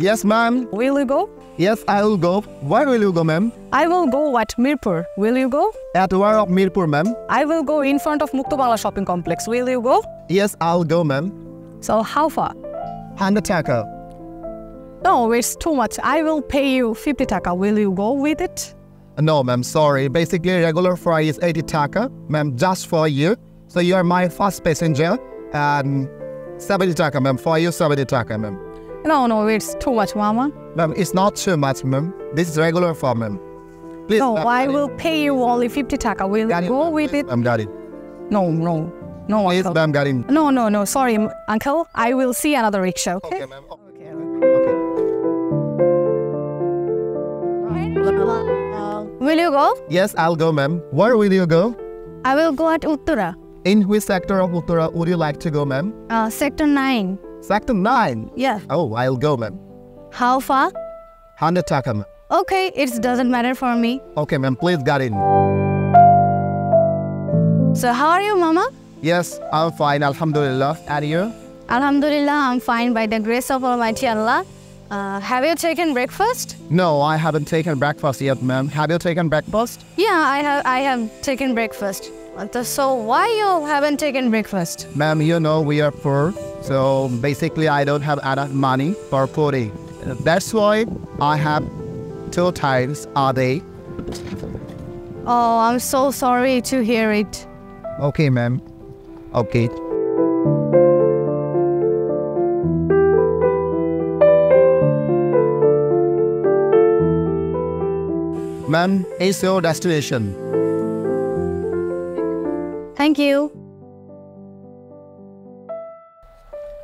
Yes, ma'am. Will you go? Yes, I will go. Where will you go, ma'am? I will go at Mirpur. Will you go? At where of Mirpur, ma'am? I will go in front of Mukto Bangla shopping complex. Will you go? Yes, I'll go, ma'am. So how far? 100 taka. No, it's too much. I will pay you 50 taka. Will you go with it? No, ma'am, sorry. Basically, regular fare is 80 taka, ma'am, just for you. So you are my first passenger, and 70 taka, ma'am. For you, 70 taka, ma'am. No, it's too much, Mama. Ma'am, it's not too much, ma'am. This is regular fare, ma'am. Please, No, ma'am, I got it. will pay you only 50 taka. Will you Got it, go ma'am. with Please, it? ma'am, got it. No, Please, uncle. ma'am, got it. No. Sorry, uncle. I will see another rickshaw, okay? Okay, ma'am. Okay. Will you go? Yes, I'll go, ma'am. Where will you go? I will go at Uttara. In which sector of Uttara would you like to go, ma'am? Sector 9. Sector 9. Yeah. Oh, I'll go, ma'am. How far? 100 taka, ma'am. Okay, it doesn't matter for me. Okay, ma'am, please get in. So how are you, Mama? Yes, I'm fine, alhamdulillah. And you? Alhamdulillah, I'm fine by the grace of Almighty Allah. Have you taken breakfast? No, I haven't taken breakfast yet, ma'am. Have you taken breakfast? Yeah, I have taken breakfast. So why you haven't taken breakfast? Ma'am, you know we are poor, so basically I don't have enough money for fooding. That's why I have 2 times a day. Oh, I'm so sorry to hear it. Okay, ma'am. Okay. Ma'am, is your destination? Thank you.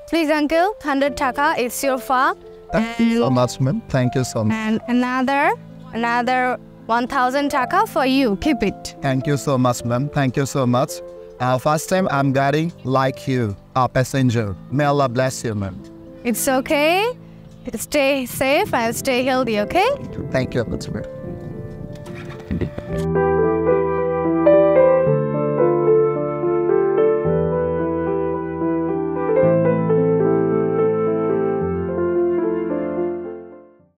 Please, uncle, 100 taka, it's your fare. Thank you so much, ma'am. Thank you so much. And another 1,000 taka for you. Keep it. Thank you so much, ma'am. Thank you so much. First time I'm getting like you, a passenger. May Allah bless you, ma'am. It's okay. Stay safe and stay healthy, okay? Thank you, that's great.